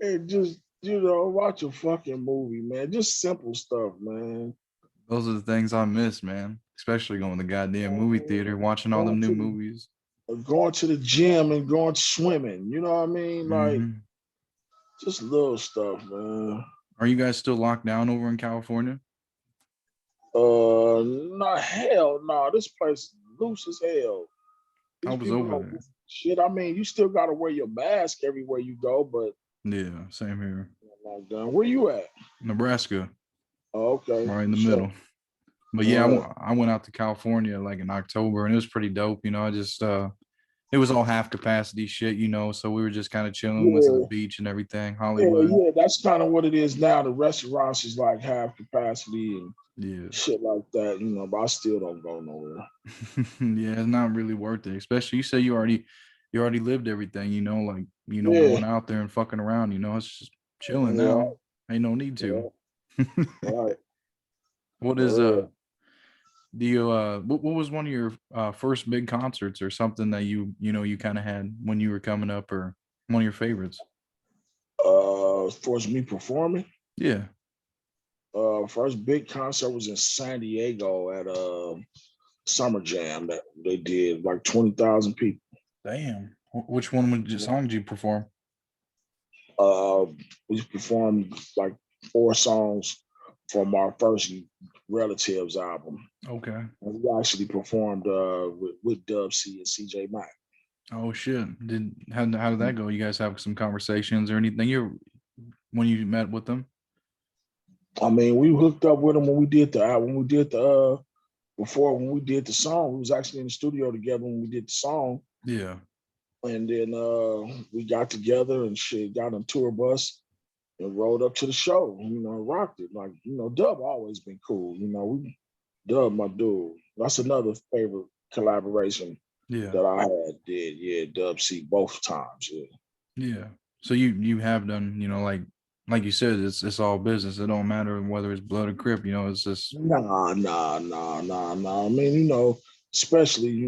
and just watch a fucking movie, man. Just simple stuff, man. Those are the things I miss, man. Especially going to the goddamn movie theater, watching all Going them new to the movies. going to the gym and going swimming. You know what I mean? Like Hmm. just little stuff, man. Are you guys still locked down over in California? No, hell no. This place is loose as hell. I These was people over don't there. listen to shit. I mean, you still gotta wear your mask everywhere you go, but Yeah, same here. lockdown. Where you at? Nebraska, Oh, okay, right in for the sure. middle. But yeah, All right. I went out to California like in October and it was pretty dope. You know, I just it was all half capacity shit, you know. So we were just kind of chilling, went to the Yeah, beach and everything, yeah, Hollywood. yeah. That's kind of what it is now. The restaurants is like half capacity and Yeah. shit like that, but I still don't go nowhere. Yeah, it's not really worth it. Especially you say you already lived everything, you know, like Yeah, going out there and fucking around, you know, it's just chilling yeah, now. Ain't no need to. yeah. Right. What is For real. do you what was one of your first big concerts or something that you kind of had when you were coming up or one of your favorites? As far as me performing, Yeah. first big concert was in San Diego at Summer Jam that they did like 20,000 people. Damn. Which one would song did you perform? Uh, we performed like 4 songs from our first Relativez album. Okay. And we actually performed with Dub C and CJ Mack. Oh shit. How did that go? You guys have some conversations or anything you when you met with them? I mean, we hooked up with them when we did the album. When we did the before when we did the song, we was actually in the studio together when we did the song. Yeah. And then we got together and shit, got on a tour bus and rode up to the show, rocked it. Like, Dub always been cool. We Dub, my dude. That's another favorite collaboration Yeah. that I had did. Yeah, Dub C both times. Yeah. Yeah. So you have done, like you said, it's all business. It don't matter whether it's blood or crip, it's just Nah. I mean, especially,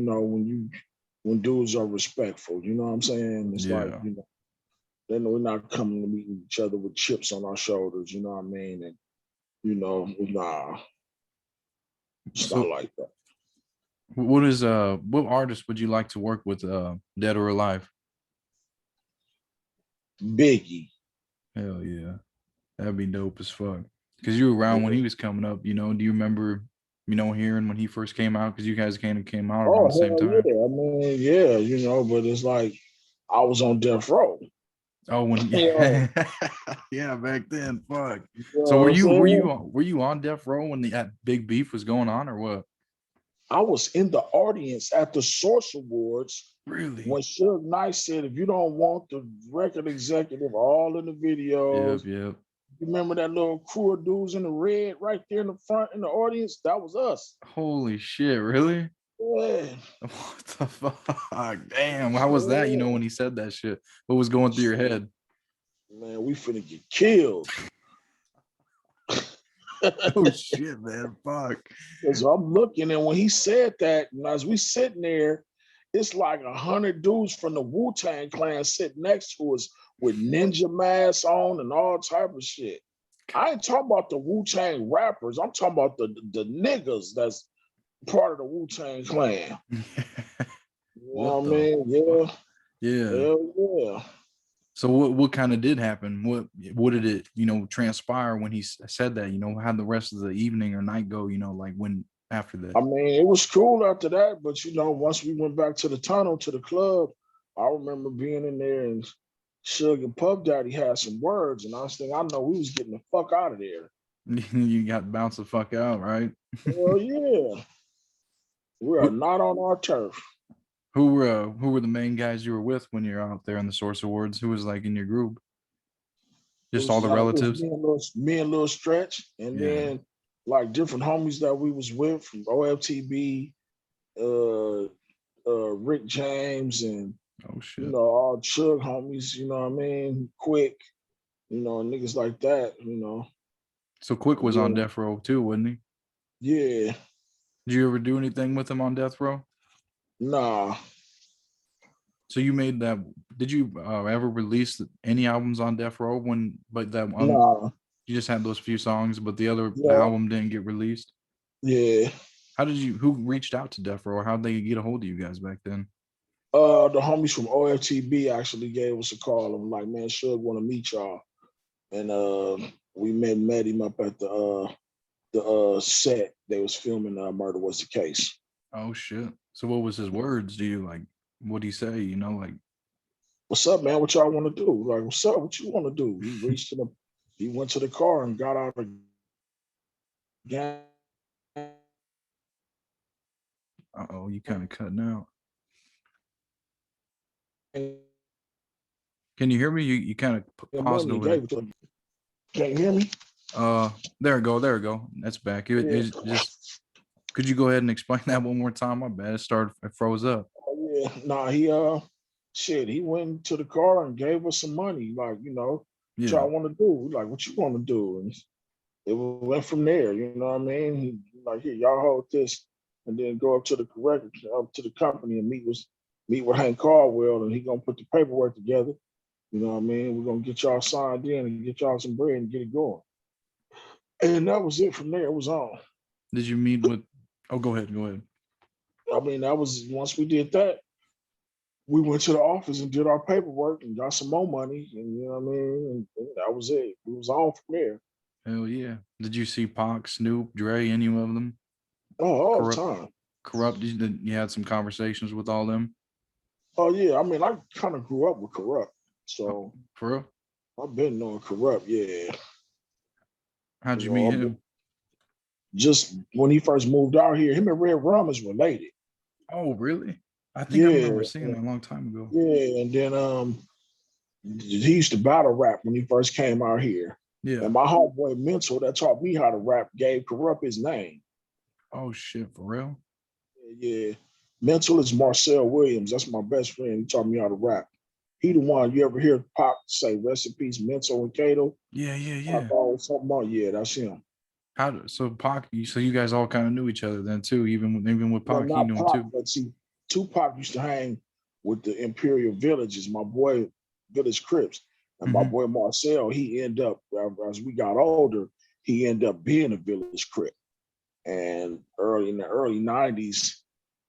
when dudes are respectful, you know what I'm saying? It's like, yeah. then we're not coming to meet each other with chips on our shoulders, you know what I mean? And, nah, it's not So like that. what artist would you like to work with, dead or alive? Biggie. Hell yeah. That'd be dope as fuck. Cause you were around when he was coming up, do you remember, hearing when he first came out? Cause you guys kind of came out around Oh, the same hell time. yeah. I mean, yeah, but it's like I was on death row. Oh, when You know, yeah, back then, fuck. you So know were what I'm you were saying? you on- were you on death row when that big beef was going on, or what? I was in the audience at the Source Awards Really? when Suge Knight said, if you don't want the record executive all in the videos, Yep. you remember that little crew of dudes in the red right there in the front in the audience? That was us. Holy shit, really? Yeah. What the fuck? Damn, how was that, Yeah. when he said that shit? What was going through your head? Man, we finna get killed. Oh shit, man. Fuck. So I'm looking, and when he said that, and as we sitting there, it's like 100 dudes from the Wu-Tang Clan sitting next to us with ninja masks on and all type of shit. I ain't talking about the Wu-Tang rappers. I'm talking about the niggas that's part of the Wu-Tang Clan. You know What what I the mean? fuck? Yeah, Yeah. hell yeah. So what kind of did happen? What did it, transpire when he said that? How the rest of the evening or night go, like when after that? I mean, it was cool after that, but once we went back to the tunnel to the club, I remember being in there and Suge and Puff Daddy had some words, and I was thinking, I know we was getting the fuck out of there. You got bounced the fuck out, right? Hell yeah, we are What not on our turf. who were the main guys you were with when you're out there in the Source Awards? Who was like in your group? It Just all was the like relatives? me and Lil Stretch, and Yeah. then like different homies that we was with from OFTB, uh, Rick James, and Oh shit. all Chug homies. You know what I mean? Quik, niggas like that. So Quik And was on then death row too, wasn't he? yeah, Did you ever do anything with him on death row? nah, So you made that. Did you ever release any albums on death row but that one nah, you just had those few songs, but the yeah, album didn't get released? yeah. Who reached out to death row, or how'd they get a hold of you guys back then? The homies from OFTB actually gave us a call. I'm like, man, Suge want to meet y'all, and we met him up at the set they was filming. Murder Was the Case. Oh shit. So what was his words? Do you like what do you say? Like What's up, man? What y'all want to do? Like, what's up? What you want to do? He went to the car and got out of the gang. oh, you kind of cutting out. Can you hear me? You kind of paused Money over there. gave it to him. Can't you hear me? There we go. That's back. It Yeah. just could you go ahead and explain that one more time? My bad. It froze up. Oh, yeah. Nah, he went to the car and gave us some money. Like, what Yeah. y'all want to do? Like, what you want to do? And it went from there. You know what I mean? He like, here, y'all hold this, and then go up to the company and meet with Hank Caldwell, and he gonna put the paperwork together. You know what I mean? We're gonna get y'all signed in and get y'all some bread and get it going. And that was it from there. It was on. Did you meet with oh go ahead, go ahead. I mean, that was once we did that, we went to the office and did our paperwork and got some more money, and you know what I mean? And that was it. We was on from there. Hell yeah. Did you see Pac, Snoop, Dre, any of them? Oh, all the Corrupt time. corrupt. You had some conversations with all them? Oh yeah. I mean, I kind of grew up with Corrupt. Oh, So for real? I've been knowing Corrupt, yeah. How'd You you know, meet I've been, him? just when he first moved out here, him and Red Rum is related. Oh, really? I think I Yeah, remember seeing that a long time ago. yeah. And then he used to battle rap when he first came out here. Yeah. And my homeboy Mental that taught me how to rap gave Corrupt his name. Oh shit, for real? Yeah. Mental is Marcel Williams. That's my best friend. He taught me how to rap. He the one you ever hear Pop say rest in peace, Mental and Cato? Yeah, yeah, Pop yeah. always something about, yeah, that's him. So Pac, so you guys all kind of knew each other then too, even with Well, Pac, he not knew him Pop, too. but see, Tupac used to hang with the Imperial Villages, my boy, Village Crips. And my Hmm. boy Marcel, he ended up, as we got older, he ended up being a Village Crip. And early in the early 90s,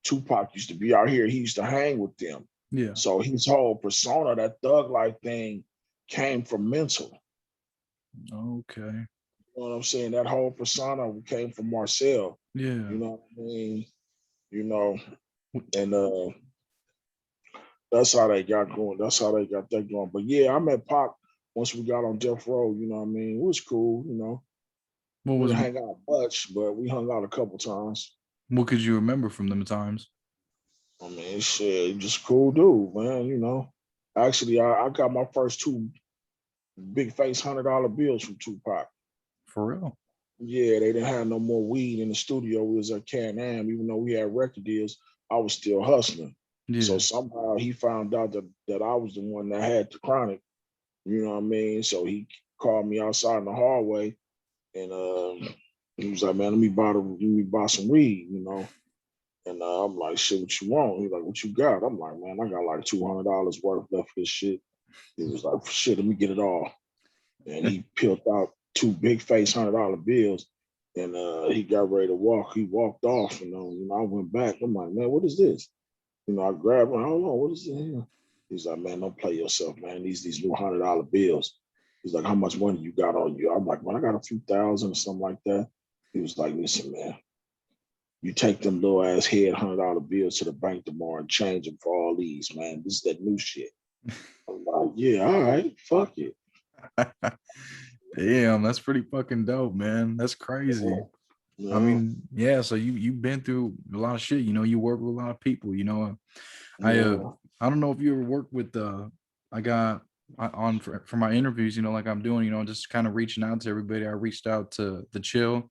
Tupac used to be out here. He used to hang with them. Yeah. So his whole persona, that thug life thing, came from Mental. Okay. You know what I'm saying? That whole persona came from Marcel. Yeah. You know what I mean? You know, and that's how they got going. That's how they got that going. But yeah, I met Pac once we got on Death Row. You know what I mean? It was cool. You know, What we was didn't hang out much, but we hung out a couple times. what could you remember from them times? I mean, shit, just cool dude, man. You know, actually, I got my first two big face $100 bills from Tupac. For real? Yeah, they didn't have no more weed in the studio. We was at Can-Am. Even though we had record deals, I was still hustling. So Yeah. somehow he found out that I was the one that had the chronic. You know what I mean? So he called me outside in the hallway, and he was like, "Man, let me buy some weed," you know. And I'm like, "Shit, what you want?" He's like, "What you got?" I'm like, "Man, I got like $200 worth left for this shit." He was like, "Shit, let me get it all." And he peeled out two big face $100 bills, and he got ready to walk. He walked off, I went back. I'm like, "Man, what is this?" I grabbed him. Hold on, what is it here? He's like, "Man, don't play yourself, man. These new $100 bills." He's like, "How much money you got on you?" I'm like, "Man, I got a few thousand or something like that." He was like, "Listen, man, you take them little ass head $100 bills to the bank tomorrow and change them for all these, man. This is that new shit." I'm like, "Yeah, all right, fuck it." Damn, that's pretty fucking dope, man. That's crazy. I Yeah, mean, yeah, so you've been through a lot of shit, you work with a lot of people, I yeah. I don't know if you ever worked with I got on for my interviews, like I'm doing, just kind of reaching out to everybody. I reached out to the Chill,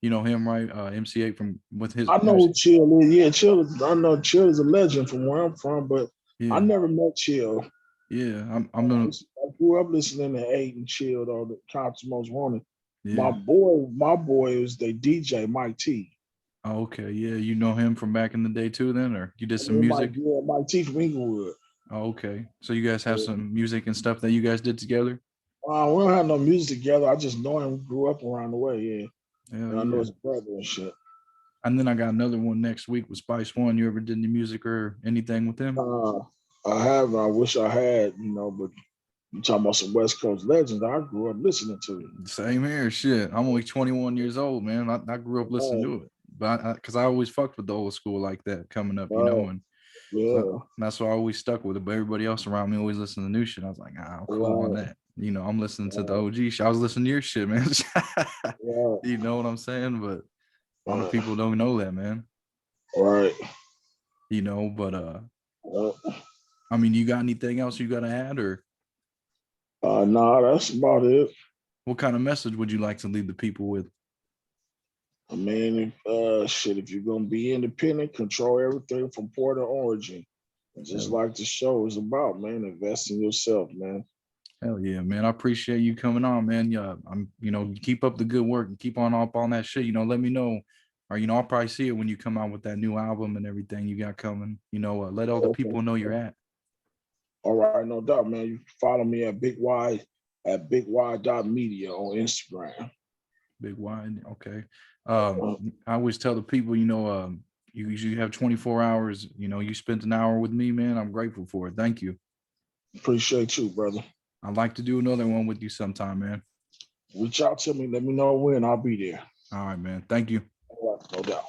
him, right? MC8 from with his I know MC. who Chill is. Yeah, Chill is, I know Chill is a legend from where I'm from, but I Yeah, never met Chill. yeah. I'm gonna I grew up listening to Eight and Chill, though, the Cops Most Wanted. yeah. My boy is the DJ Mike T. Oh, okay, yeah. You know him from back in the day too, then, or you did some Mike, music? yeah, Mike T from Inglewood. Oh, okay. So you guys have Yeah. some music and stuff that you guys did together? We don't have no music together. I just know him. We grew up around the way, yeah. Hell And I know yeah. his brother and shit. And then I got another one next week with Spice One. You ever did any music or anything with him? Uh, I have. I wish I had, but you talking about some West Coast legends I grew up listening to. Same here. Shit. I'm only 21 years old, man. I grew up listening Right, to it. But because I always fucked with the old school like that coming up, right, and so yeah, that's why I always stuck with it. But everybody else around me always listened to new shit. I was like, I'm cool on right, that. I'm listening to the right, OG shit. I was listening to your shit, man. right, You know what I'm saying? But a lot of right, people don't know that, man. right. But Uh, I mean, you got anything else you gotta add, or nah, that's about it. what kind of message would you like to leave the people with? I mean, if you're gonna be independent, control everything from port of origin. Just Hell, like the show is about, man. Invest in yourself, man. hell yeah, man. I appreciate you coming on, man. Yeah, keep up the good work and keep on up on that shit. Let me know. Or, I'll probably see it when you come out with that new album and everything you got coming. Let all the Okay. people know you're at. All right, no doubt, man. You can follow me at Big Y at bigY.media on Instagram. Big wide. Okay. Uh, I always tell the people, you usually have 24 hours. You spent an hour with me, man. I'm grateful for it. Thank you. Appreciate you, brother. I'd like to do another one with you sometime, man. Reach out to me. Let me know when. I'll be there. All right, man. Thank you. All right, no doubt.